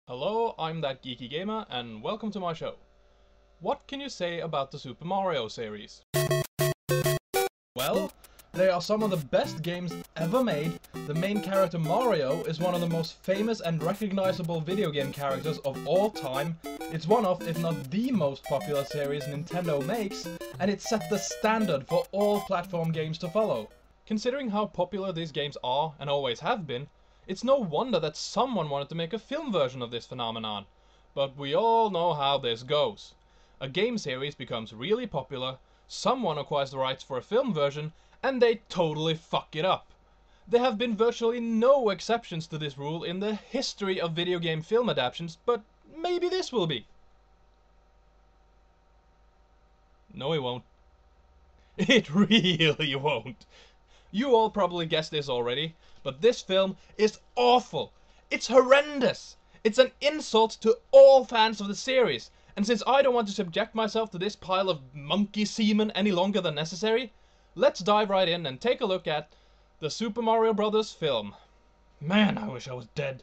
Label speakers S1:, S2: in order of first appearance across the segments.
S1: Hello, I'm That Geeky Gamer, and welcome to my show. What can you say about the Super Mario series? Well, they are some of the best games ever made. The main character Mario is one of the most famous and recognizable video game characters of all time. It's one of, if not the most popular series Nintendo makes, and it set the standard for all platform games to follow. Considering how popular these games are, and always have been, it's no wonder that someone wanted to make a film version of this phenomenon. But we all know how this goes. A game series becomes really popular, someone acquires the rights for a film version, and they totally fuck it up. There have been virtually no exceptions to this rule in the history of video game film adaptations, but maybe this will be. No, it won't. It really won't. You all probably guessed this already, but this film is awful. It's horrendous. It's an insult to all fans of the series. And since I don't want to subject myself to this pile of monkey semen any longer than necessary, let's dive right in and take a look at the Super Mario Bros. Film. Man, I wish I was dead.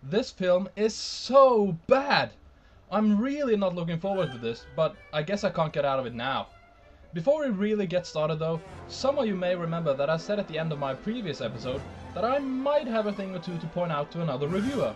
S1: This film is so bad! I'm really not looking forward to this, but I guess I can't get out of it now. Before we really get started though, some of you may remember that I said at the end of my previous episode that I might have a thing or two to point out to another reviewer.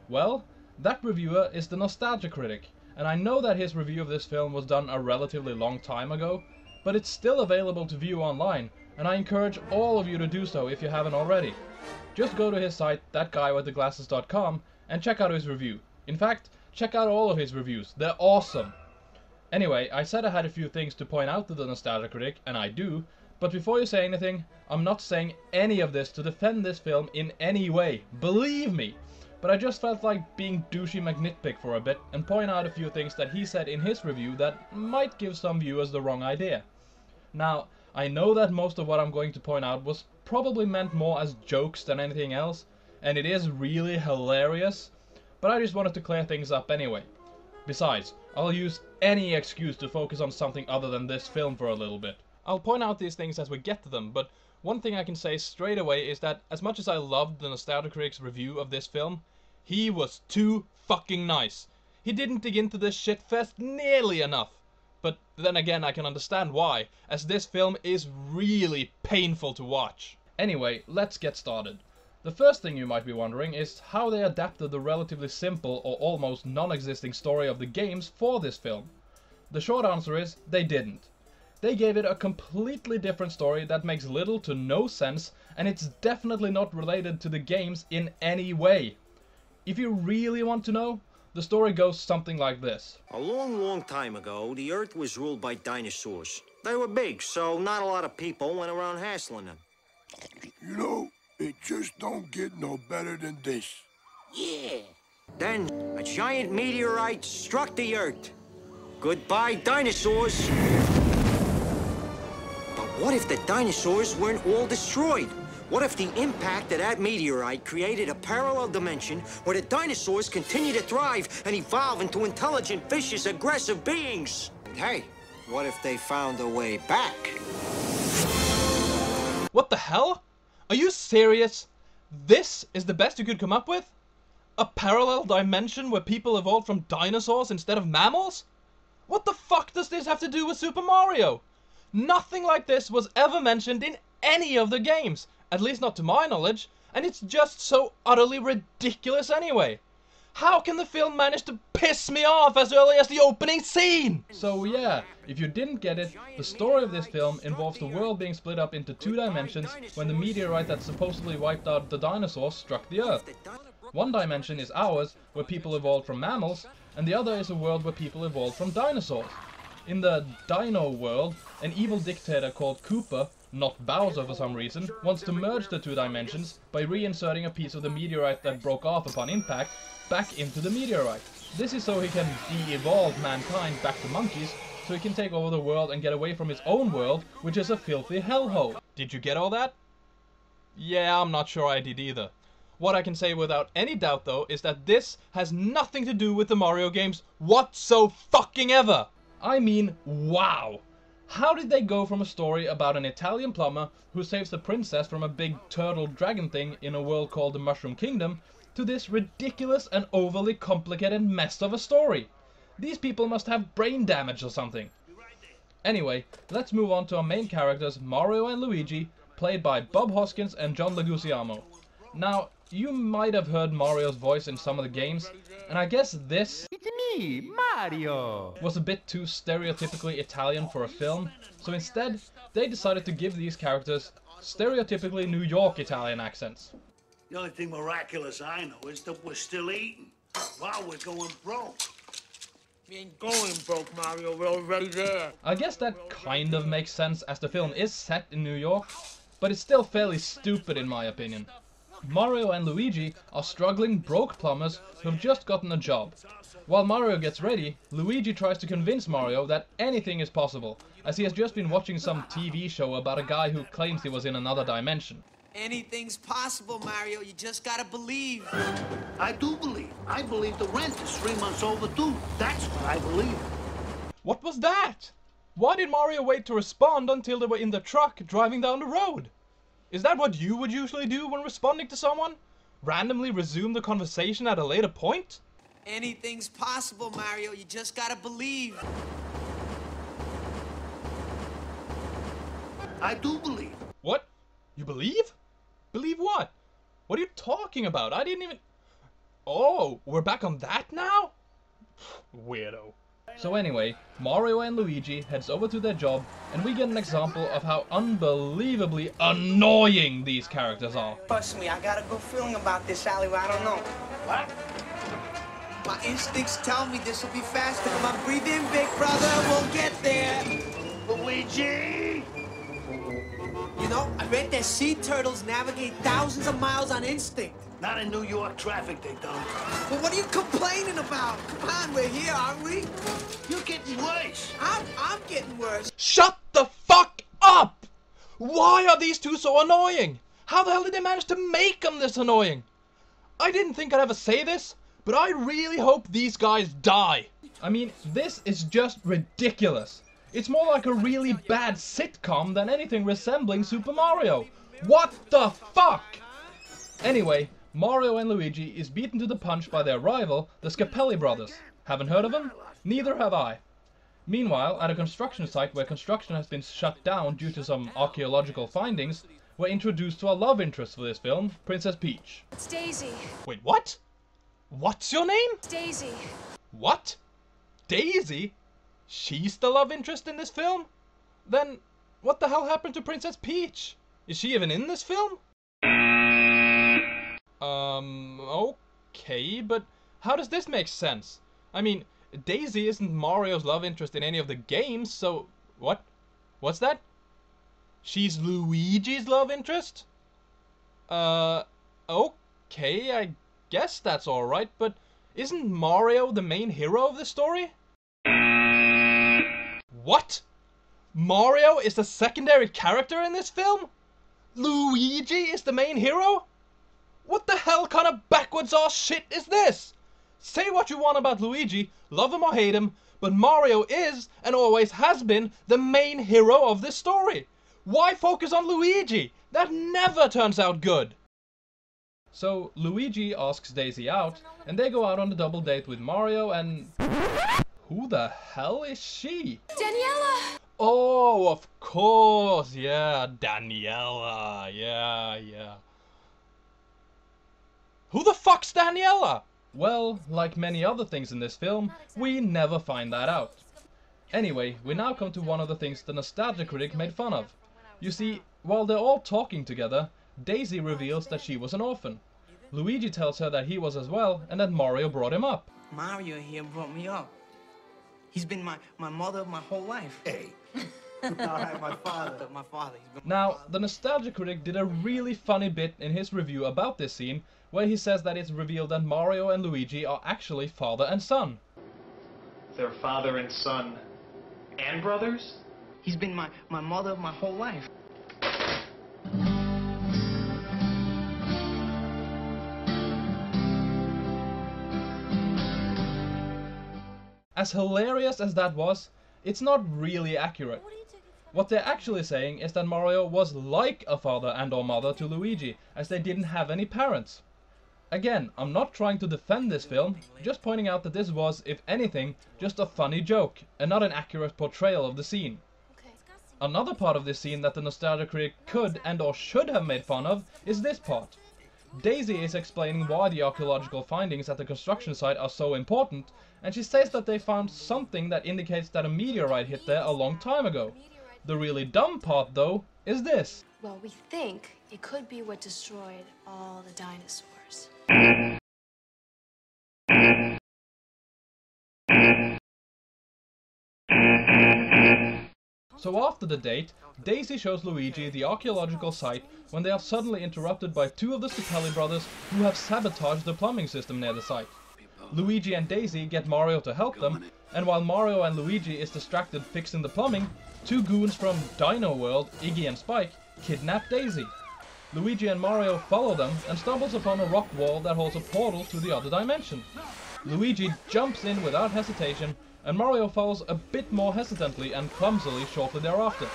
S1: Well, that reviewer is the Nostalgia Critic, and I know that his review of this film was done a relatively long time ago, but it's still available to view online, and I encourage all of you to do so if you haven't already. Just go to his site, thatguywiththeglasses.com, and check out his review. In fact, check out all of his reviews. They're awesome. Anyway, I said I had a few things to point out to the Nostalgia Critic, and I do, but before you say anything, I'm not saying any of this to defend this film in any way. Believe me! But I just felt like being douchey McNitpick for a bit and point out a few things that he said in his review that might give some viewers the wrong idea. Now, I know that most of what I'm going to point out was probably meant more as jokes than anything else, and it is really hilarious, but I just wanted to clear things up anyway. Besides, I'll use any excuse to focus on something other than this film for a little bit. I'll point out these things as we get to them, but one thing I can say straight away is that as much as I loved the Nostalgia Critic's review of this film, he was too fucking nice. He didn't dig into this shitfest nearly enough. But then again, I can understand why, as this film is really painful to watch. Anyway, let's get started. The first thing you might be wondering is how they adapted the relatively simple or almost non-existing story of the games for this film. The short answer is they didn't. They gave it a completely different story that makes little to no sense, and it's definitely not related to the games in any way. If you really want to know, the story goes something like this.
S2: A long time ago, the Earth was ruled by dinosaurs. They were big, so not a lot of people went around hassling them.
S3: You know, it just don't get no better than this.
S2: Yeah. Then, a giant meteorite struck the Earth. Goodbye, dinosaurs. But what if the dinosaurs weren't all destroyed? What if the impact of that meteorite created a parallel dimension where the dinosaurs continue to thrive and evolve into intelligent, vicious, aggressive beings? And hey, what if they found a way back?
S1: What the hell? Are you serious? This is the best you could come up with? A parallel dimension where people evolved from dinosaurs instead of mammals? What the fuck does this have to do with Super Mario? Nothing like this was ever mentioned in any of the games. At least not to my knowledge, and it's just so utterly ridiculous anyway. How can the film manage to piss me off as early as the opening scene? So yeah, if you didn't get it, the story of this film involves the world being split up into 2 dimensions when the meteorite that supposedly wiped out the dinosaurs struck the Earth. One dimension is ours, where people evolved from mammals, and the other is a world where people evolved from dinosaurs. In the Dino world, an evil dictator called Cooper, not Bowser for some reason, wants to merge the 2 dimensions by reinserting a piece of the meteorite that broke off upon impact back into the meteorite. This is so he can de-evolve mankind back to monkeys, so he can take over the world and get away from his own world, which is a filthy hellhole. Did you get all that? Yeah, I'm not sure I did either. What I can say without any doubt though is that this has nothing to do with the Mario games whatso-fucking-ever! I mean, wow! How did they go from a story about an Italian plumber who saves the princess from a big turtle dragon thing in a world called the Mushroom Kingdom to this ridiculous and overly complicated mess of a story? These people must have brain damage or something. Anyway, let's move on to our main characters Mario and Luigi, played by Bob Hoskins and John Leguizamo. Now, you might have heard Mario's voice in some of the games, and I guess this
S4: It's me, Mario!
S1: was a bit too stereotypically Italian for a film, so instead, they decided to give these characters stereotypically New York Italian accents.
S5: The only thing miraculous I know is that we're still eating while we're going broke.
S2: We ain't going broke, Mario. We're already there.
S1: I guess that kind of makes sense as the film is set in New York, but it's still fairly stupid in my opinion. Mario and Luigi are struggling broke plumbers who've just gotten a job. While Mario gets ready, Luigi tries to convince Mario that anything is possible, as he has just been watching some TV show about a guy who claims he was in another dimension.
S6: Anything's possible, Mario. You just gotta believe.
S5: I do believe. I believe the rent is 3 months overdue. That's what I believe.
S1: What was that? Why did Mario wait to respond until they were in the truck driving down the road? Is that what you would usually do when responding to someone? Randomly resume the conversation at a later point?
S6: Anything's possible, Mario. You just gotta believe.
S5: I do believe.
S1: What? You believe? Believe what? What are you talking about? I didn't even... Oh, we're back on that now? Weirdo. So anyway, Mario and Luigi heads over to their job, and we get an example of how unbelievably annoying these characters are.
S6: Trust me, I got a good feeling about this alleyway. I don't know.
S5: What?
S6: My instincts tell me this will be faster. Come on, breathe in, big brother. We'll get there.
S5: Luigi!
S6: You know, I read that sea turtles navigate thousands of miles on instinct.
S5: Not in New York traffic, they don't.
S6: But what are you complaining about? Come on, we're here, aren't we?
S5: You're getting worse.
S6: I'm getting worse.
S1: Shut the fuck up! Why are these two so annoying? How the hell did they manage to make them this annoying? I didn't think I'd ever say this, but I really hope these guys die. I mean, this is just ridiculous. It's more like a really bad sitcom than anything resembling Super Mario. What the fuck? Anyway, Mario and Luigi is beaten to the punch by their rival, the Scapelli brothers. Haven't heard of them? Neither have I. Meanwhile, at a construction site where construction has been shut down due to some archaeological findings, we're introduced to a love interest for this film, Princess Peach.
S7: It's Daisy.
S1: Wait, what? What's your name?
S7: Daisy.
S1: What? Daisy? She's the love interest in this film? Then, what the hell happened to Princess Peach? Is she even in this film? Okay, but how does this make sense? I mean, Daisy isn't Mario's love interest in any of the games, so... What? What's that? She's Luigi's love interest? Okay, I guess that's alright, but isn't Mario the main hero of the story? What? Mario is the secondary character in this film? Luigi is the main hero? What the hell kind of backwards ass shit is this? Say what you want about Luigi, love him or hate him, but Mario is, and always has been, the main hero of this story. Why focus on Luigi? That never turns out good. So, Luigi asks Daisy out, and they go out on a double date with Mario and... Who the hell is she?
S7: Daniela!
S1: Oh, of course, yeah, Daniela, yeah. Who the fuck's Daniela? Well, like many other things in this film, we never find that out. Anyway, we now come to one of the things the nostalgia critic made fun of. You see, while they're all talking together, Daisy reveals that she was an orphan. Luigi tells her that he was as well, and that Mario brought him up.
S6: Mario here brought me up. He's been my mother my whole life.
S3: Hey.
S6: Alright, my father. My father.
S1: Now, the nostalgia critic did a really funny bit in his review about this scene, where he says that it's revealed that Mario and Luigi are actually father and son.
S7: They're father and son and brothers?
S6: He's been my mother my whole life.
S1: As hilarious as that was, it's not really accurate. What they're actually saying is that Mario was like a father and or mother to Luigi, as they didn't have any parents. Again, I'm not trying to defend this film, just pointing out that this was, if anything, just a funny joke, and not an accurate portrayal of the scene. Another part of this scene that the nostalgia critic could and or should have made fun of is this part. Daisy is explaining why the archaeological findings at the construction site are so important, and she says that they found something that indicates that a meteorite hit there a long time ago. The really dumb part, though, is this.
S8: Well, we think it could be what destroyed all the dinosaurs.
S1: So after the date, Daisy shows Luigi the archaeological site when they are suddenly interrupted by two of the Scapelli brothers who have sabotaged the plumbing system near the site. Luigi and Daisy get Mario to help them, and while Mario and Luigi is distracted fixing the plumbing, two goons from Dinoworld, Iggy and Spike, kidnap Daisy. Luigi and Mario follow them and stumbles upon a rock wall that holds a portal to the other dimension. Luigi jumps in without hesitation, and Mario follows a bit more hesitantly and clumsily shortly thereafter.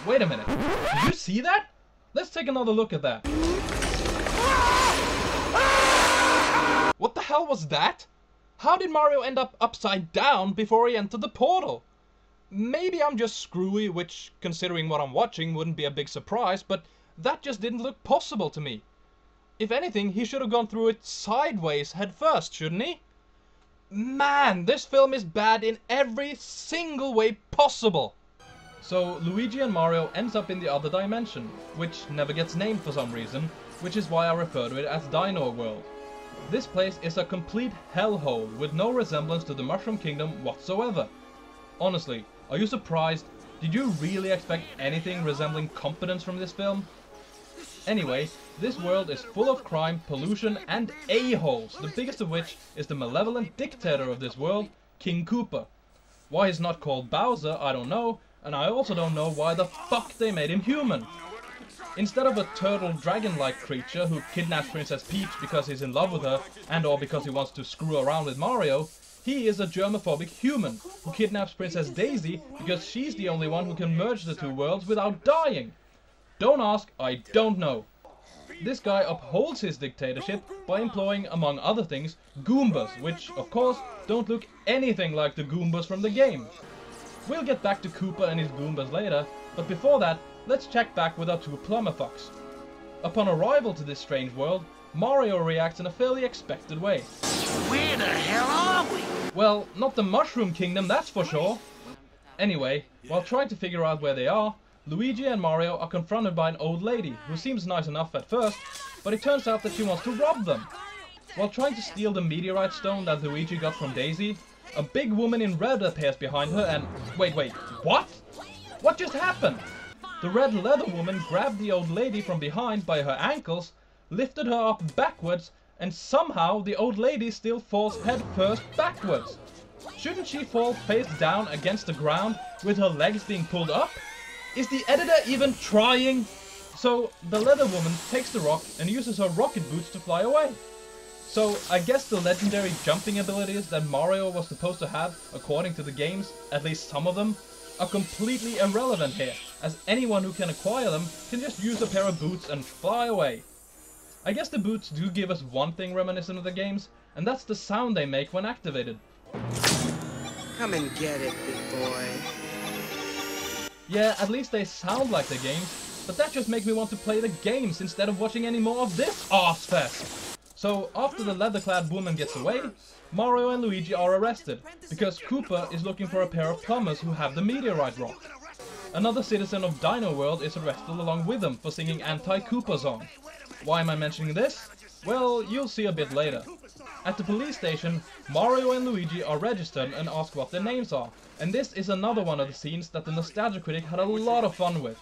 S1: Wait a minute, did you see that? Let's take another look at that. What the hell was that? How did Mario end up upside down before he entered the portal? Maybe I'm just screwy, which, considering what I'm watching, wouldn't be a big surprise, but that just didn't look possible to me. If anything, he should have gone through it sideways head first, shouldn't he? Man, this film is bad in every single way possible! So, Luigi and Mario ends up in the other dimension, which never gets named for some reason, which is why I refer to it as Dinoworld. This place is a complete hellhole with no resemblance to the Mushroom Kingdom whatsoever. Honestly, are you surprised? Did you really expect anything resembling competence from this film? Anyway, this world is full of crime, pollution, and a-holes, the biggest of which is the malevolent dictator of this world, King Koopa. Why he's not called Bowser, I don't know, and I also don't know why the fuck they made him human. Instead of a turtle dragon-like creature who kidnaps Princess Peach because he's in love with her and or because he wants to screw around with Mario, he is a germophobic human who kidnaps Princess Daisy because she's the only one who can merge the two worlds without dying. Don't ask, I don't know. This guy upholds his dictatorship by employing, among other things, Goombas, which, of course, don't look anything like the Goombas from the game. We'll get back to Koopa and his Goombas later, but before that, let's check back with our two plumber fucks. Upon arrival to this strange world, Mario reacts in a fairly expected way.
S5: Where the hell are we?
S1: Well, not the Mushroom Kingdom, that's for sure. Anyway, while trying to figure out where they are, Luigi and Mario are confronted by an old lady who seems nice enough at first, but it turns out that she wants to rob them. While trying to steal the meteorite stone that Luigi got from Daisy, a big woman in red appears behind her and... Wait, what? What just happened? The red leather woman grabbed the old lady from behind by her ankles, lifted her up backwards, and somehow the old lady still falls head first backwards. Shouldn't she fall face down against the ground with her legs being pulled up? Is the editor even trying? So the leather woman takes the rock and uses her rocket boots to fly away. So I guess the legendary jumping abilities that Mario was supposed to have, according to the games, at least some of them, are completely irrelevant here, as anyone who can acquire them can just use a pair of boots and fly away. I guess the boots do give us one thing reminiscent of the games, and that's the sound they make when activated.
S6: Come and get it, big boy.
S1: Yeah, at least they sound like the games, but that just makes me want to play the games instead of watching any more of this arse fest. So after the leather-clad woman gets away, Mario and Luigi are arrested, because Koopa is looking for a pair of plumbers who have the meteorite rock. Another citizen of Dinoworld is arrested along with them for singing anti-Koopa songs. Why am I mentioning this? Well, you'll see a bit later. At the police station, Mario and Luigi are registered and ask what their names are. And this is another one of the scenes that the Nostalgia Critic had a lot of fun with.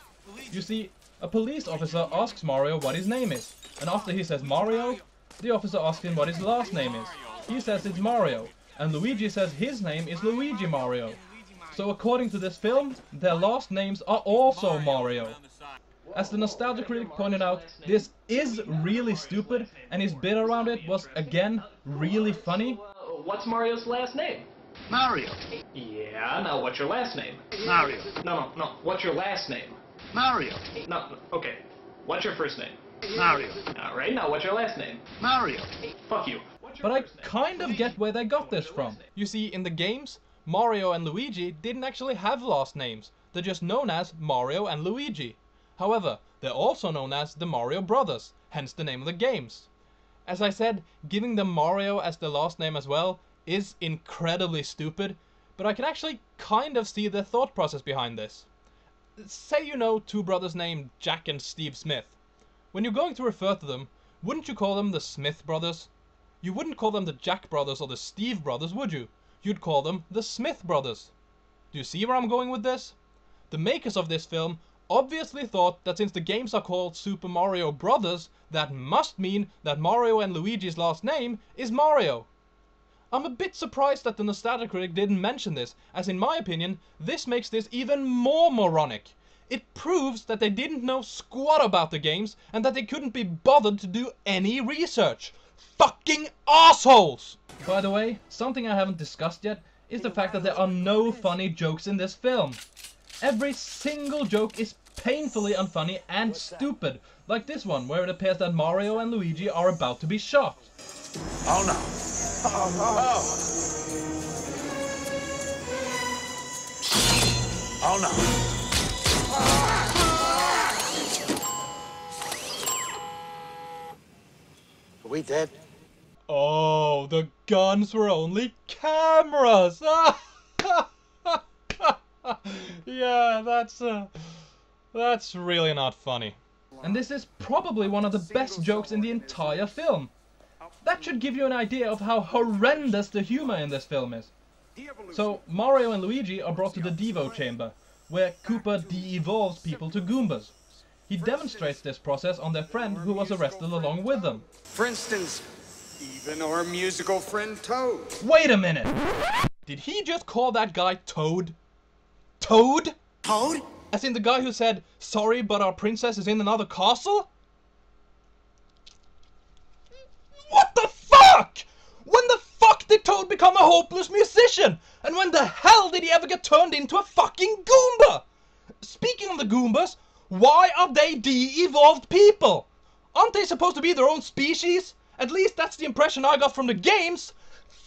S1: You see, a police officer asks Mario what his name is, and after he says Mario, the officer asks him what his last name is. He says it's Mario, and Luigi says his name is Luigi Mario. So according to this film, their last names are also Mario. As the Nostalgia Critic pointed out, this is really stupid, and his bit around it was, again, really funny.
S7: What's Mario's last name?
S5: Mario.
S7: Yeah, now what's your last name?
S5: Mario.
S7: No, what's your last name?
S5: Mario.
S7: No, okay. What's your first name?
S5: Mario.
S7: Alright, now what's your last name?
S5: Mario.
S7: Fuck you.
S1: But I kind of get where they got this from. You see, in the games, Mario and Luigi didn't actually have last names. They're just known as Mario and Luigi. However, they're also known as the Mario Brothers, hence the name of the games. As I said, giving them Mario as their last name as well is incredibly stupid, but I can actually kind of see the thought process behind this. Say you know two brothers named Jack and Steve Smith. When you're going to refer to them, wouldn't you call them the Smith brothers? You wouldn't call them the Jack brothers or the Steve brothers, would you? You'd call them the Smith brothers. Do you see where I'm going with this? The makers of this film obviously thought that since the games are called Super Mario Brothers, that must mean that Mario and Luigi's last name is Mario. I'm a bit surprised that the Nostalgia Critic didn't mention this, as in my opinion, this makes this even more moronic. It proves that they didn't know squat about the games, and that they couldn't be bothered to do any research. Fucking assholes! By the way, something I haven't discussed yet is the fact that there are no funny jokes in this film. Every single joke is painfully unfunny and stupid, like this one where it appears that Mario and Luigi are about to be shot.
S5: Oh no. Oh no.
S2: Are we dead?
S1: Oh, the guns were only cameras! Yeah, that's really not funny. And this is probably one of the best jokes in the entire film. That should give you an idea of how horrendous the humor in this film is. So, Mario and Luigi are brought to the Devo chamber, where Koopa de-evolves people to Goombas. He demonstrates this process on their friend who was arrested along with them.
S9: For instance, even our musical friend Toad.
S1: Wait a minute! Did he just call that guy Toad? Toad?
S2: Toad?
S1: As in the guy who said, "Sorry, but our princess is in another castle"? What the fuck? When the fuck did Toad become a hopeless musician? And when the hell did he ever get turned into a fucking Goomba? Speaking of the Goombas, why are they de-evolved people? Aren't they supposed to be their own species? At least that's the impression I got from the games.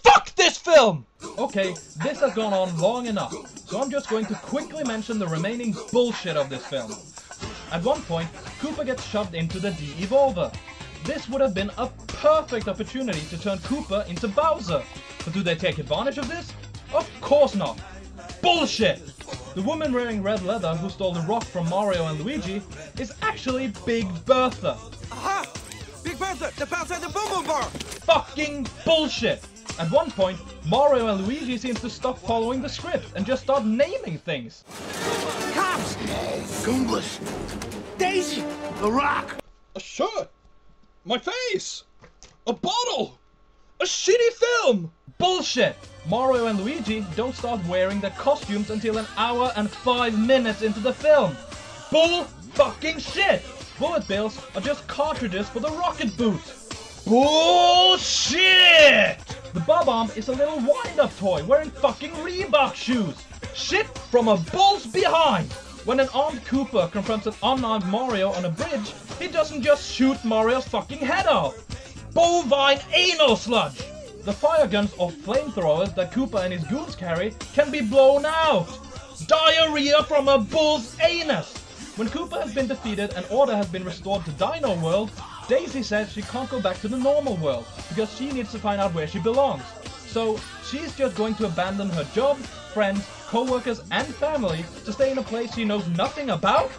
S1: Fuck this film! Okay, this has gone on long enough, so I'm just going to quickly mention the remaining bullshit of this film. At one point, Koopa gets shoved into the de-evolver. This would have been a perfect opportunity to turn Koopa into Bowser. But do they take advantage of this? Of course not! Bullshit! The woman wearing red leather who stole the rock from Mario and Luigi is actually Big Bertha.
S6: Aha! Big Bertha, the Bowser the Boom Boom Bar!
S1: Fucking bullshit! At one point, Mario and Luigi seem to stop following the script and just start naming things.
S6: Cops!
S5: Goombas.
S6: Daisy!
S5: The Rock.
S1: A shirt! My face! A bottle! A shitty film! Bullshit! Mario and Luigi don't start wearing their costumes until an hour and 5 minutes into the film. Bull fucking shit! Bullet bills are just cartridges for the rocket boots. Bullshit! The Bob-omb is a little wind-up toy wearing fucking Reebok shoes. Shit from a bull's behind! When an armed Koopa confronts an unarmed Mario on a bridge, he doesn't just shoot Mario's fucking head off. Bovine anal sludge! The fire guns or flamethrowers that Koopa and his goons carry can be blown out. Diarrhea from a bull's anus! When Koopa has been defeated and order has been restored to Dinoworld, Daisy says she can't go back to the normal world because she needs to find out where she belongs. So she's just going to abandon her job, friends, co-workers and family to stay in a place she knows nothing about?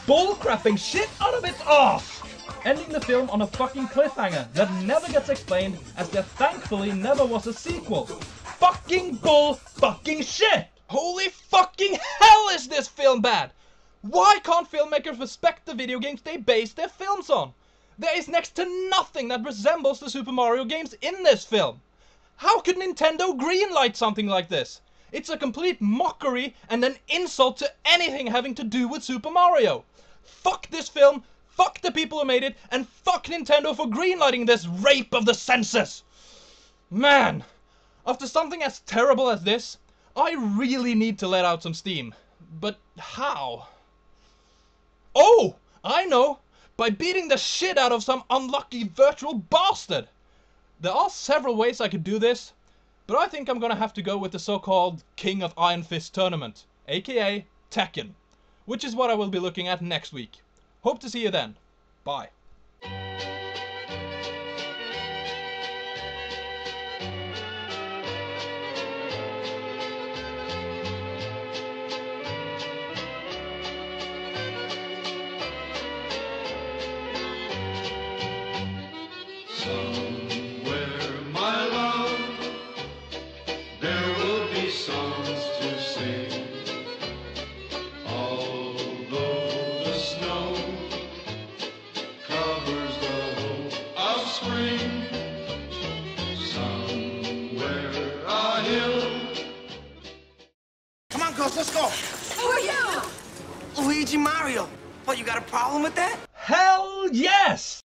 S1: Bullcrapping shit out of its arse! Ending the film on a fucking cliffhanger that never gets explained as there thankfully never was a sequel. Fucking bull fucking shit! Holy fucking hell is this film bad! Why can't filmmakers respect the video games they base their films on? There is next to nothing that resembles the Super Mario games in this film. How could Nintendo greenlight something like this? It's a complete mockery and an insult to anything having to do with Super Mario. Fuck this film, fuck the people who made it, and fuck Nintendo for greenlighting this rape of the senses! Man, after something as terrible as this, I really need to let out some steam. But how? Oh, I know! By beating the shit out of some unlucky virtual bastard! There are several ways I could do this, but I think I'm gonna have to go with the so-called King of Iron Fist tournament, aka Tekken, which is what I will be looking at next week. Hope to see you then. Bye.
S10: Somewhere, my love, there will be songs to sing. Although the snow covers the hope of spring, somewhere a hill.
S2: Come on, girls, let's go.
S8: Who are you?
S2: Luigi Mario. What, you got a problem with that?
S1: Hell yes!